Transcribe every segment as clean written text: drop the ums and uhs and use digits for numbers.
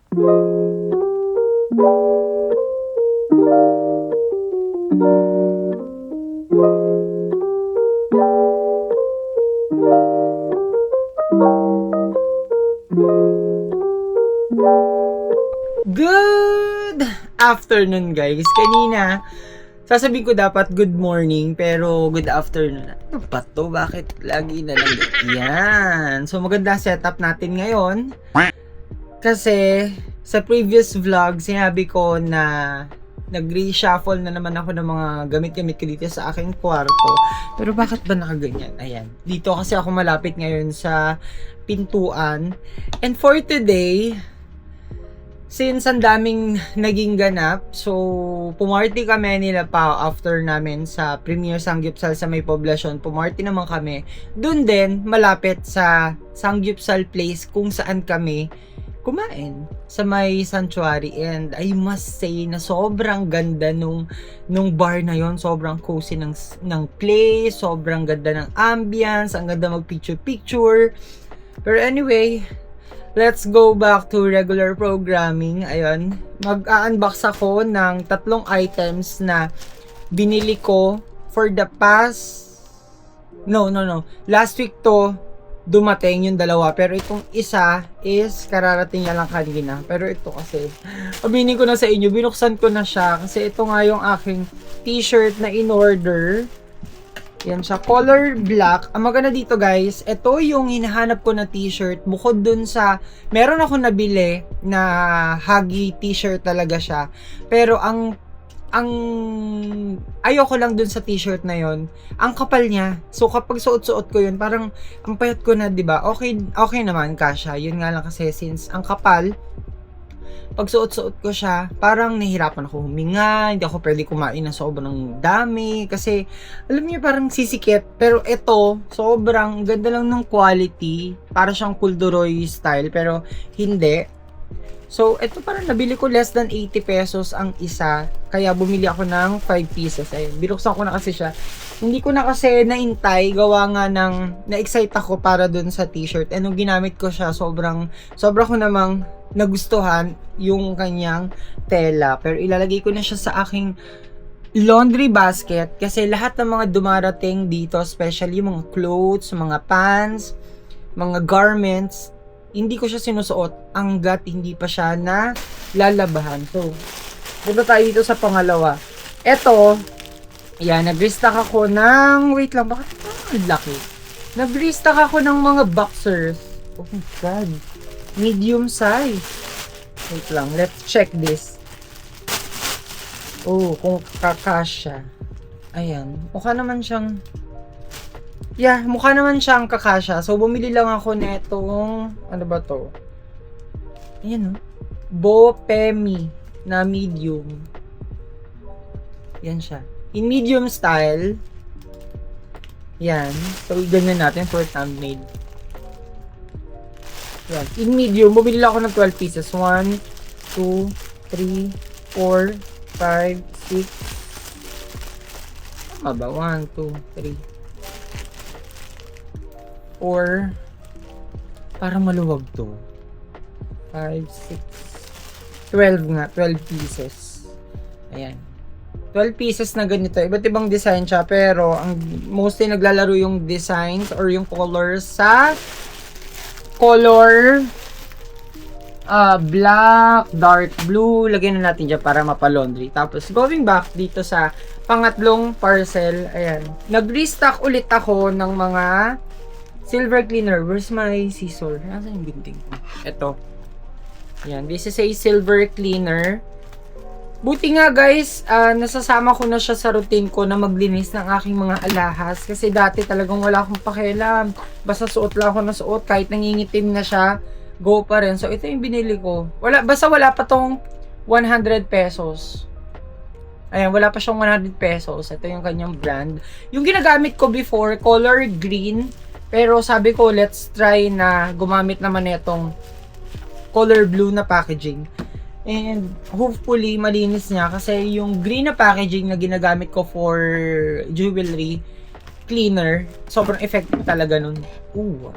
Good afternoon guys. Kanina sasabihin ko dapat good morning pero good afternoon. Ano ba to? Bakit lagi na lang yan? So maganda setup natin ngayon. Kasi sa previous vlog sinabi ko na nag-reshuffle na naman ako ng mga gamit-gamit ko dito sa aking kwarto. Pero bakit ba nakaganyan? Ayan. Dito kasi ako malapit ngayon sa pintuan. And for today, since ang daming naging ganap, so pumarty kami nila pa after namin sa Premier Sanggupsal sa may poblasyon. Pumarty naman kami. Doon din, malapit sa Sanggupsal Place kung saan kami kumain sa may sanctuary. And I must say na sobrang ganda nung bar na yon. Sobrang cozy ng place, sobrang ganda ng ambience, ang ganda mag picture. Pero anyway, let's go back to regular programming. Ayun, mag-unbox ako ng 3 items na binili ko for the past last week to dumating yung 2, pero itong isa is kararating na lang kanina. Pero ito kasi, aminin ko na sa inyo, binuksan ko na siya kasi ito nga yung aking t-shirt na in-order. Yan siya, color black. Ang maganda dito guys, ito yung hinahanap ko na t-shirt. Bukod dun sa, meron ako nabili na huggy t-shirt talaga siya. Pero ang ayoko lang dun sa t-shirt na yon, ang kapal niya. So kapag suot-suot ko yun, parang ang payat ko na, 'di ba? Okay naman kasya. Yun nga lang kasi since ang kapal, pag suot-suot ko siya, parang nahihirapan ako huminga, hindi ako pwede kumain ng sobrang dami kasi alam niyo parang sisikip. Pero ito, sobrang ganda lang ng quality. Para siyang kulduroy style pero hindi. So, ito parang nabili ko less than 80 pesos ang isa. Kaya bumili ako ng 5 pieces. Ayun, binuksan ko na kasi siya. Hindi ko na kasi naintay. Gawa nga ng na-excite ako para dun sa t-shirt. And nung ginamit ko siya, sobra ko namang nagustuhan yung kanyang tela. Pero ilalagay ko na siya sa aking laundry basket. Kasi lahat ng mga dumarating dito, especially mga clothes, mga pants, mga garments, hindi ko siya sinusuot hanggat hindi pa siya na lalabahan. So, punta tayo dito sa pangalawa. Eto, yan, nag-restock ako ng, wait lang, bakit ang laki? Nag-restock ako ng mga boxers. Oh my God. Medium size. Wait lang, let's check this. Oh, kung kakasya. Ayan, mukha naman siyang kakasya. So, bumili lang ako netong, ano ba to? Ayan o. Bopemi na medium. Yan siya. In medium style. Yan. So, ganyan natin for thumbnail. Yan. In medium, bumili lang ako ng 12 pieces. 1, 2, 3, 4, 5, 6. Tama ba? 1, 2, 3. Or para maluwag to 5, 6, 12 nga, 12 pieces. Ayan, 12 pieces na ganito, iba't ibang design siya, pero ang mostly naglalaro yung designs or yung colors sa color black, dark blue. Lagyan na natin dyan para mapalaundry. Tapos going back dito sa pangatlong parcel, ayan, nag-restock ulit ako ng mga silver cleaner. Where's my scissor? Nasaan yung ginting ko? Ito. Yan. This is a silver cleaner. Buti nga guys, nasasama ko na siya sa routine ko na maglinis ng aking mga alahas. Kasi dati talagang wala akong pakialam. Basta suot lang ako na suot. Kahit nangingitim na siya, go pa rin. So, ito yung binili ko. Basta wala pa tong 100 pesos. Ayan, wala pa siyang 100 pesos. Ito yung kanyang brand. Yung ginagamit ko before, color green. Pero sabi ko, let's try na gumamit naman itong color blue na packaging. And hopefully, malinis niya. Kasi yung green na packaging na ginagamit ko for jewelry cleaner, sobrang effective talaga nun. Ooh,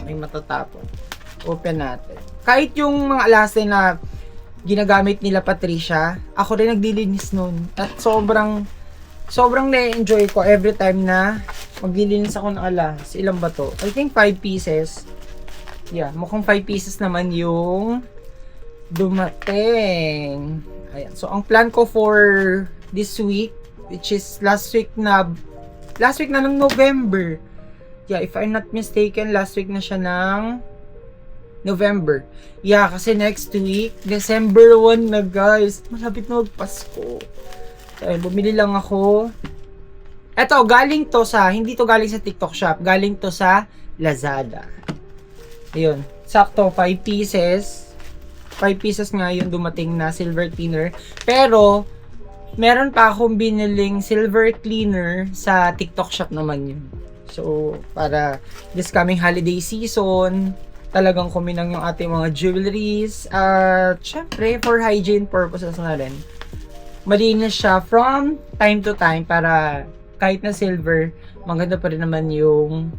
may matatapon. Open natin. kahit yung mga alase na ginagamit nila Patricia, ako rin naglilinis nun. At sobrang na-enjoy ko every time na maglilinis ako ng alas. Ilan ba to? I think 5 pieces. Yeah, mukhang 5 pieces naman yung dumating. Ayan. So, ang plan ko for this week, which is last week na ng November. Yeah, if I'm not mistaken, last week na siya ng November. Yeah, kasi next week, December 1 na guys. Malapit na magpasko. So, bumili lang ako. Eto, hindi to galing sa TikTok shop. Galing to sa Lazada. Ayun. Sakto, 5 pieces. 5 pieces nga yung dumating na silver cleaner. Pero, meron pa akong biniling silver cleaner sa TikTok shop naman yun. So, para this coming holiday season, talagang kuminang yung ating mga jewelries. At, syempre, for hygiene purposes na rin. Malinis siya from time to time para kahit na silver, maganda pa rin naman yung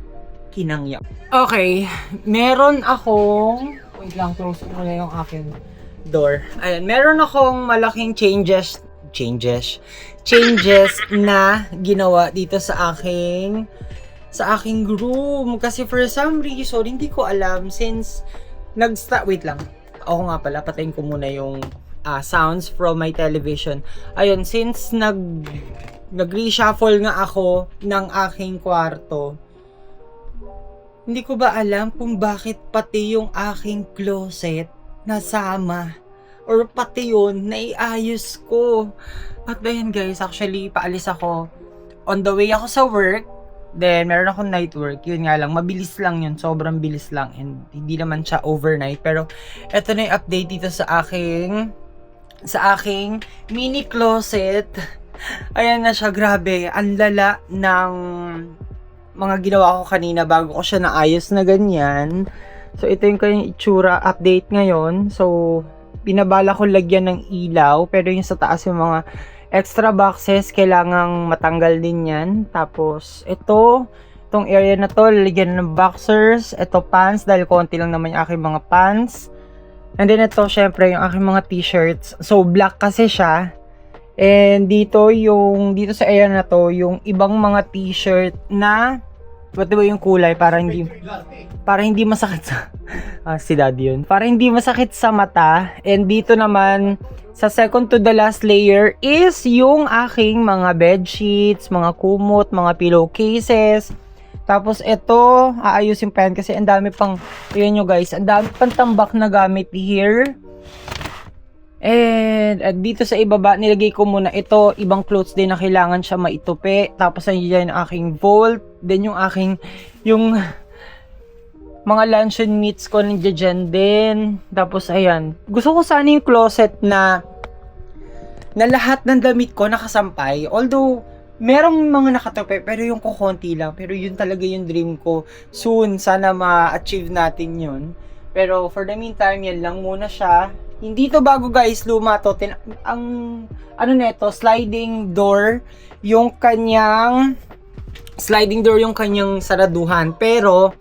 kinangya. Okay, meron akong... Wait lang, close ko na yung aking door. Ayan, meron akong malaking changes na ginawa dito sa aking room. Kasi for some reason, hindi ko alam since wait lang. Ako nga pala, patayin ko muna yung sounds from my television. Ayun, since nag-reshuffle nga ako ng aking kwarto, hindi ko ba alam kung bakit pati yung aking closet nasama. Or pati yun, naiayos ko. At ayun guys, actually, paalis ako. On the way ako sa work, then meron akong night work. Yun nga lang, mabilis lang yun. Sobrang bilis lang. And hindi naman siya overnight. Pero, eto na yung update dito sa aking mini closet. Ayan na siya, grabe. Ang lala ng mga ginawa ko kanina bago ko siya naayos na ganyan. So, ito yung kanyang itsura update ngayon. So, pinabala ko lagyan ng ilaw. Pero yung sa taas yung mga extra boxes, kailangang matanggal din yan. Tapos, itong area na to, lalagyan ng boxers. Ito, pants, dahil konti lang naman yung aking mga pants. And then, ito, syempre, yung aking mga t-shirts. So, black kasi siya. And dito sa area na to, yung ibang mga t-shirt na, ba't diba yung kulay, para hindi masakit sa, si daddy yun. Para hindi masakit sa mata. And dito naman, sa second to the last layer is yung aking mga bed sheets, mga kumot, mga pillowcases. Tapos ito, aayusin pa yan kasi ang dami pang, yun nyo guys, ang dami pang tambak na gamit here. And dito sa ibaba, nilagay ko muna ito, ibang clothes din na kailangan siya maitupi. Tapos nandiyan yung aking vault, then yung mga luncheon meats ko nandiyan din. Tapos ayan, gusto ko sana yung closet na lahat ng damit ko nakasampay. Although, merong mga nakatupi, pero yung kukonti lang. Pero yun talaga yung dream ko. Soon, sana ma-achieve natin yun. Pero for the meantime, yan lang muna siya. Hindi to bago guys, luma to. Sliding door yung kanyang saraduhan. Pero,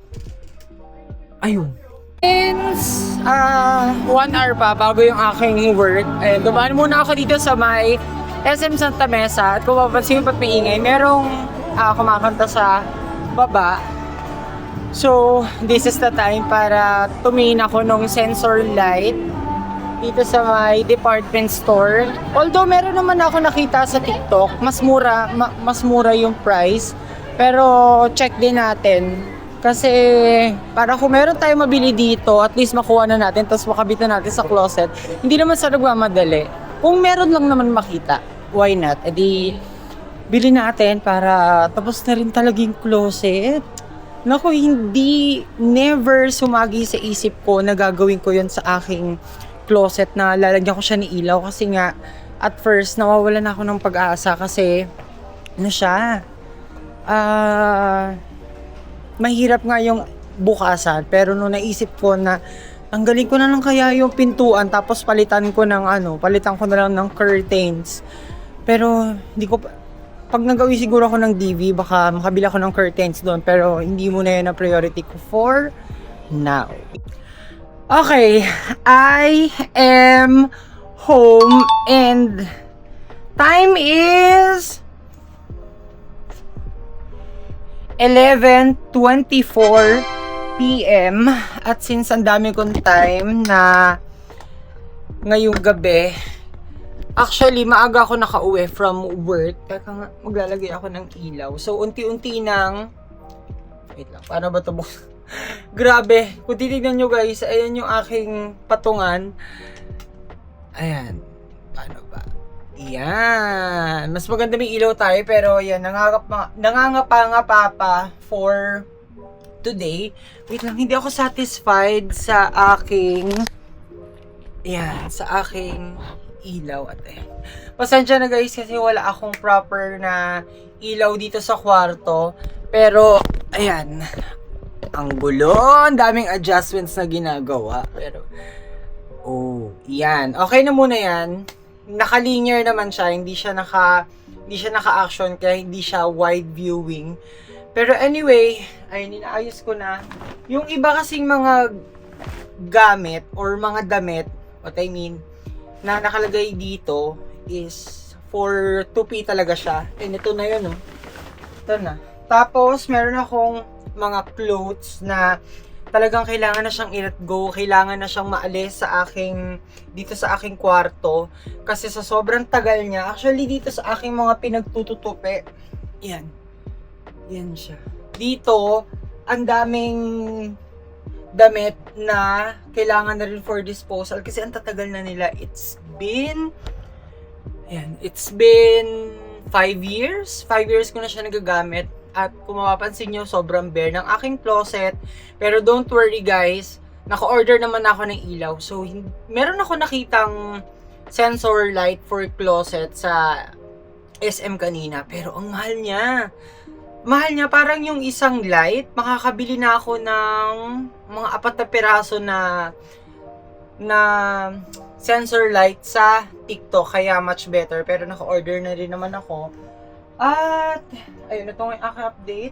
ayun. Since 1 hour pa bago yung aking work, dumaan muna ako dito sa may SM Santa Mesa. At kung mapansin yung papiingay, merong kumakanta sa baba. So, this is the time para tumingin ako ng sensor light dito sa may department store. Although meron naman ako nakita sa TikTok, mas mura yung price. Pero check din natin. Kasi para kung meron tayong mabili dito, at least makuha na natin, tapos makabit na natin sa closet. Hindi naman sa nagmamadali. Kung meron lang naman makita, why not? E di, bili natin para tapos na rin talaga yung closet. Naku, never sumagi sa isip ko na gagawin ko yun sa aking closet na lalagyan ko siya ni ilaw. Kasi nga, at first, nawawalan ako ng pag-asa kasi, mahirap nga yung bukasan. Pero nung naisip ko na tanggalin ko na lang kaya yung pintuan tapos palitan ko na lang ng curtains. Pero hindi ko pag nagawi siguro ako ng DV, baka makabila ako ng curtains doon, pero hindi muna yan ang priority ko for now. Okay, I am home and time is 11:24 PM at since ang dami kong time na ngayong gabi, actually maaga ako nakauwi from work. Teka nga, maglalagay ako ng ilaw. So unti-unti nang wait lang, paano ba ito? Grabe, kung titignan nyo guys, ayan yung aking patungan. Ayan, paano ba? Yan, mas maganda may ilaw tayo, pero yan, nangangapa pa for today. Wait lang, hindi ako satisfied sa aking ilaw at ayan. Pasensya na guys kasi wala akong proper na ilaw dito sa kwarto, pero ayan, ang gulo, ang daming adjustments na ginagawa. Pero, yan. Okay na muna yan. Naka-linear naman siya. Hindi siya naka-action, kaya hindi siya wide viewing. Pero anyway, ayun, inaayos ko na. Yung iba kasing mga gamit or mga damit, what I mean, na nakalagay dito is for 2P talaga siya. And ito na yun, oh. Ito na. Tapos, meron akong mga clothes na talagang kailangan na siyang i-let go, kailangan na siyang maalis dito sa aking kwarto kasi sa sobrang tagal niya. Actually dito sa aking mga pinagtututupi, yan siya. Dito ang daming damit na kailangan na rin for disposal kasi ang tatagal na nila. It's been 5 years. 5 years ko na siya nagagamit. At kung mapapansin nyo, sobrang bare ng aking closet. Pero don't worry guys, naka-order naman ako ng ilaw. So, meron ako nakitang sensor light for closet sa SM kanina. Pero ang mahal niya. Mahal niya, parang yung isang light, makakabili na ako ng mga 4 na piraso na sensor light sa TikTok. Kaya much better. Pero naka-order na rin naman ako. At, ayun, ito yung aking update.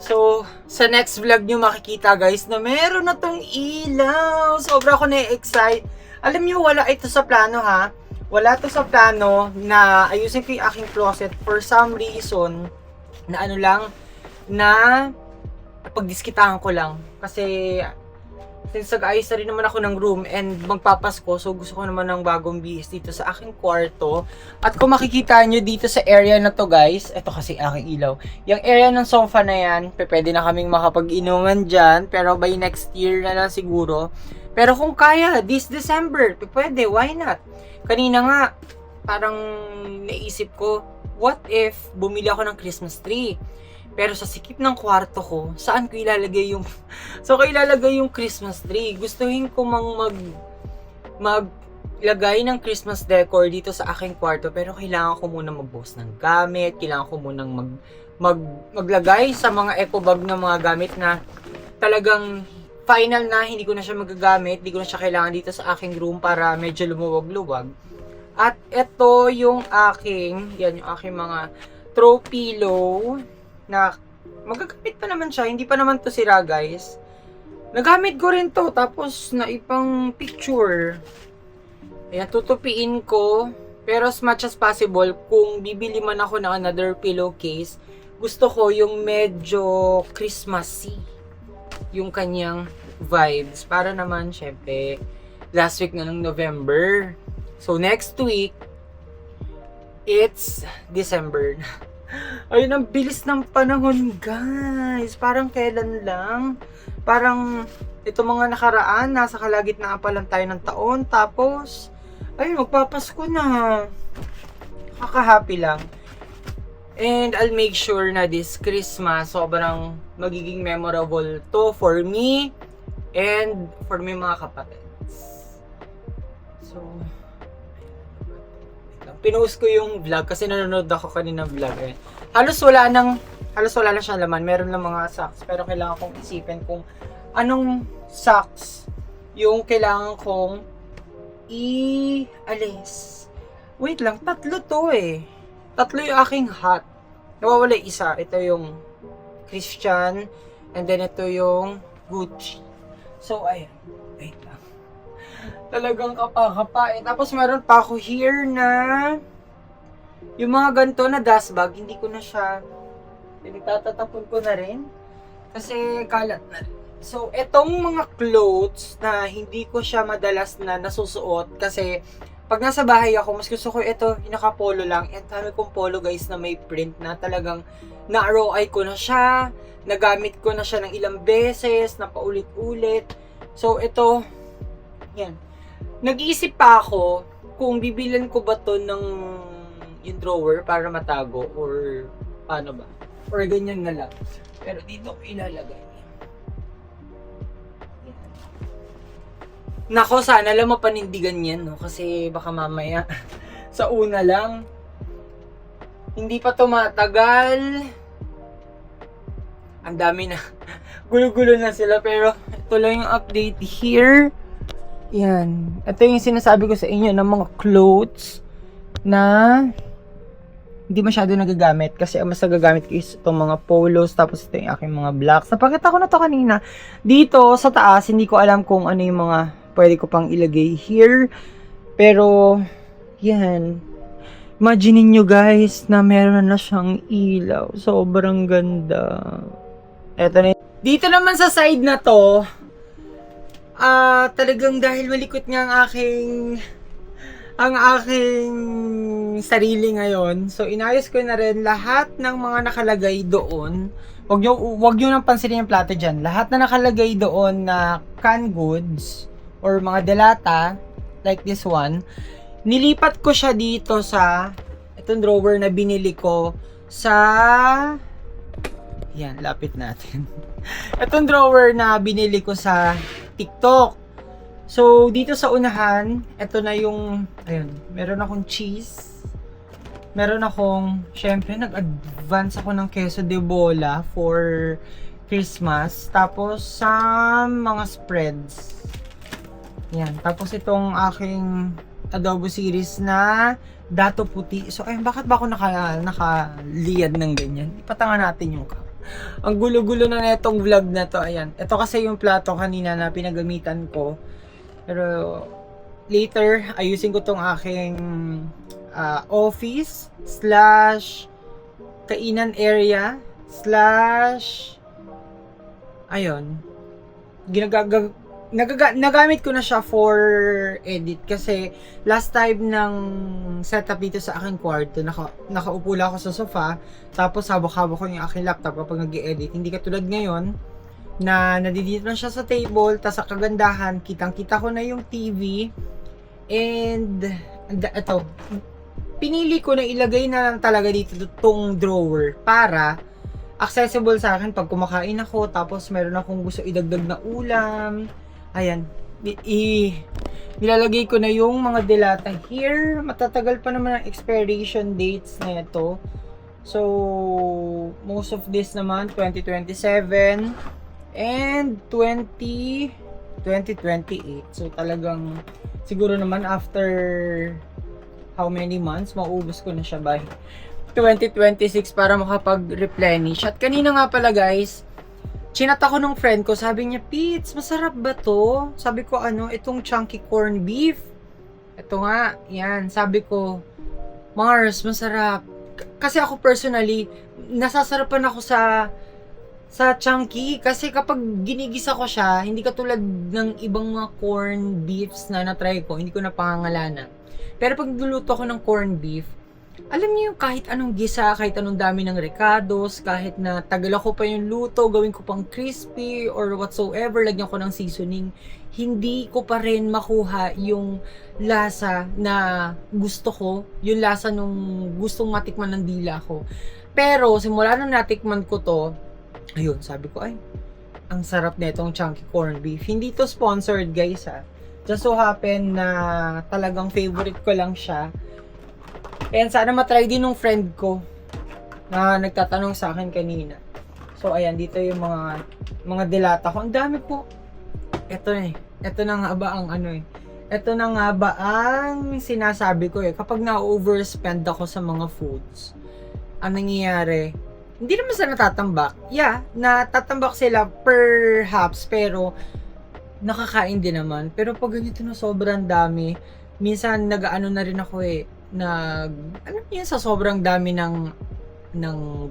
So, sa next vlog nyo makikita guys na meron na tong ilaw. Sobra ako na-excite. Alam nyo, wala ito sa plano ha. Wala to sa plano na ayusin ko yung aking closet for some reason na pagdiskitahan ko lang. Kasi, since nag-ayos na rin naman ako ng room and magpapasko, so gusto ko naman ng bagong bihis dito sa aking kwarto. At kung makikita nyo dito sa area na to guys, ito kasi aking ilaw. Yung area ng sofa na yan, pwede na kaming makapag-inuman dyan, pero by next year na lang siguro. Pero kung kaya, this December, pwede, why not? Kanina nga, parang naisip ko, what if bumili ako ng Christmas tree? Pero sa sikip ng kwarto ko, saan ko ilalagay yung Christmas tree? Gustuhin ko maglagay ng Christmas decor dito sa aking kwarto, pero kailangan ko muna magbuhos ng gamit, kailangan ko munang maglagay sa mga eco bag ng mga gamit na talagang final na, hindi ko na siya magagamit, hindi ko na siya kailangan dito sa aking room para medyo lumuwag-luwag. At ito yung aking mga throw pillow, na magagamit pa naman siya, hindi pa naman to sira guys. Nagamit ko rin to, tapos naipang picture. Ayan, tutupiin ko. Pero as much as possible, kung bibili man ako ng another pillowcase, gusto ko yung medyo Christmassy yung kanyang vibes. Para naman, syempre, last week na ng November. So next week, it's December. Ayun, ang bilis ng panahon guys. Parang kailan lang. Parang ito mga nakaraan, nasa kalagitnaan pa lang tayo ng taon. Tapos, ayun, magpapasko na. Kaka-happy lang. And I'll make sure na this Christmas, sobrang magiging memorable to for me and for my mga kapatids. So, pinost ko yung vlog kasi nanonood ako kanina vlog eh. Halos wala na siyang laman. Meron lang mga socks, pero kailangan kong isipin kung anong socks yung kailangan kong i-alis. Wait lang, 3 to eh. 3 yung aking hat. Nawawala isa. Ito yung Christian, and then ito yung Gucci. So, ayan. Wait lang. Talagang kapa-kapa eh. Tapos meron pa ako here na yung mga ganito na dust bag, hindi ko na siya pinagtatatapon ko na rin. Kasi kalat na rin. So, etong mga clothes na hindi ko siya madalas na nasusuot kasi pag nasa bahay ako, mas gusto ko ito, yung naka-polo lang. Ang dami kong polo guys na may print na talagang na-raw eye ko na siya. Nagamit ko na siya ng ilang beses, na paulit-ulit. So, ito, yan. Nag-iisip pa ako kung bibilan ko ba to ng yung drawer para matago or paano ba. Or ganyan na lang. Pero dito ko ilalagay. Nako, sana lang mapanindigan yan, no? Kasi baka mamaya sa una lang. Hindi pa tumatagal. Ang dami na. Gulo-gulo na sila. Pero ito lang yung update here. Yan. Ito yung sinasabi ko sa inyo ng mga clothes na hindi masyado nagagamit. Kasi ang mas nagagamit ko is itong mga polos. Tapos ito yung aking mga blacks. Napakita ko na to kanina. Dito sa taas, hindi ko alam kung ano yung mga pwede ko pang ilagay here. Pero, yan. Imagine nyo guys na meron na siyang ilaw. Sobrang ganda. Eto na. Dito naman sa side na to, talagang dahil malikot nga ang aking sarili ngayon. So, inayos ko na rin lahat ng mga nakalagay doon. Wag nyo nang pansinin yung plato dyan. Lahat na nakalagay doon na canned goods or mga delata, like this one, nilipat ko siya dito sa itong drawer na binili ko sa yan, lapit natin. Itong drawer na binili ko sa TikTok. So, dito sa unahan, ito na yung, ayun, meron akong cheese. Meron akong, syempre, nag-advance ako ng queso de bola for Christmas. Tapos, sa mga spreads. Yan. Tapos, itong aking adobo series na dato puti. So, ayun, bakit ba ako nakaliyad ng ganyan? Ipatanga natin yung ang gulo-gulo na netong vlog na to. Ayan. Ito kasi yung plato kanina na pinagamitan ko. Pero later, ayusin ko tong aking office / kainan area / ayun. Nagamit ko na siya for edit kasi last time ng setup dito sa aking kwarto, nakaupo lang ako sa sofa, tapos hawak-hawak ko yung aking laptop kapag nag-i-edit. Hindi katulad ngayon na nadidito na siya sa table, tas sa kagandahan, kitang-kita ko na yung TV. And ito, pinili ko na ilagay na lang talaga dito tong drawer para accessible sa akin pag kumakain ako, tapos meron akong gusto idagdag na ulam. Ayan, nilalagay ko na yung mga delata here. Matatagal pa naman ang expiration dates na ito. So, most of this naman, 2027 and 2028. So, talagang siguro naman after how many months, mauubos ko na siya by 2026 para makapag-replenish. At kanina nga pala guys, chinat ako nung friend ko, sabi niya, Pits, masarap ba to? Sabi ko, itong chunky corn beef. Ito nga, yan. Sabi ko, Mars, masarap. Kasi ako personally, nasasarapan ako sa chunky. Kasi kapag ginigisa ko siya, hindi katulad ng ibang mga corn beefs na natry ko, hindi ko na pangangalanan. Pero pag niluluto ako ng corn beef, alam niyo yung kahit anong gisa, kahit anong dami ng recados, kahit na tagal ako pa yung luto, gawin ko pang crispy or whatsoever, lagyan ko ng seasoning, hindi ko pa rin makuha yung lasa na gusto ko, yung lasa nung gustong matikman ng dila ko. Pero simula nang natikman ko to, ayun, sabi ko, ay, ang sarap na itong chunky corn beef. Hindi to sponsored guys ha. Just so happen na talagang favorite ko lang siya. And sana matry din ng friend ko na nagtatanong sa akin kanina. So ayan, dito yung mga delata ko. Ang dami po. Ito na nga ba ang Ito na nga ba ang sinasabi ko Kapag na-overspend ako sa mga foods, ang nangyayari, hindi naman sila natatambak. Yeah, natatambak sila perhaps, pero nakakain din naman. Pero pag ganito na sobrang dami, minsan nag-ano na rin ako alam niyo yun, sa sobrang dami ng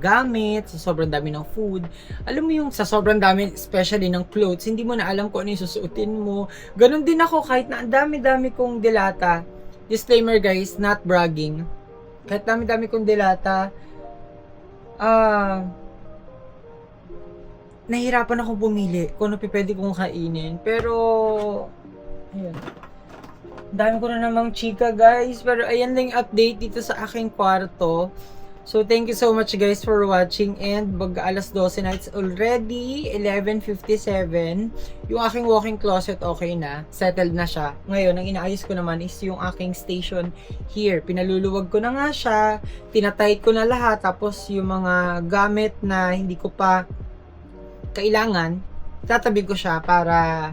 gamit, sa sobrang dami ng food. Alam mo yung sa sobrang dami, especially ng clothes, hindi mo na alam kung ano yung susuotin mo. Ganon din ako kahit na ang dami-dami kong dilata. Disclaimer guys, not bragging. Kahit dami-dami kong dilata, nahihirapan akong pumili kung ano pwede kong kainin. Pero, ayun. Dami ko na namang chika guys. Pero ayan lang yung update dito sa aking kwarto. So, thank you so much guys for watching, and alas 12 na, it's already 11:57. Yung aking walk-in closet okay na, settled na siya. Ngayon, ang inaayos ko naman is yung aking station here. Pinaluluwag ko na nga siya, tinatight ko na lahat, tapos yung mga gamit na hindi ko pa kailangan, tatabi ko siya para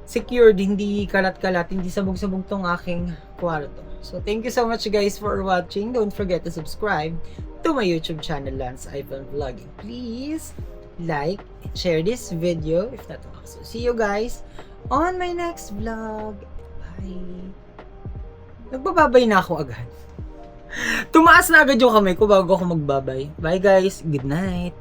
secured, hindi kalat-kalat, hindi sabog-sabog tong aking kwarto. So, thank you so much guys for watching. Don't forget to subscribe to my YouTube channel, Lance Ivan Vlogging. Please like and share this video if not also. See you guys on my next vlog. Bye. Nagbababay na ako agad. Tumaas na agad yung kamay ko bago ako magbabay. Bye guys. Good night.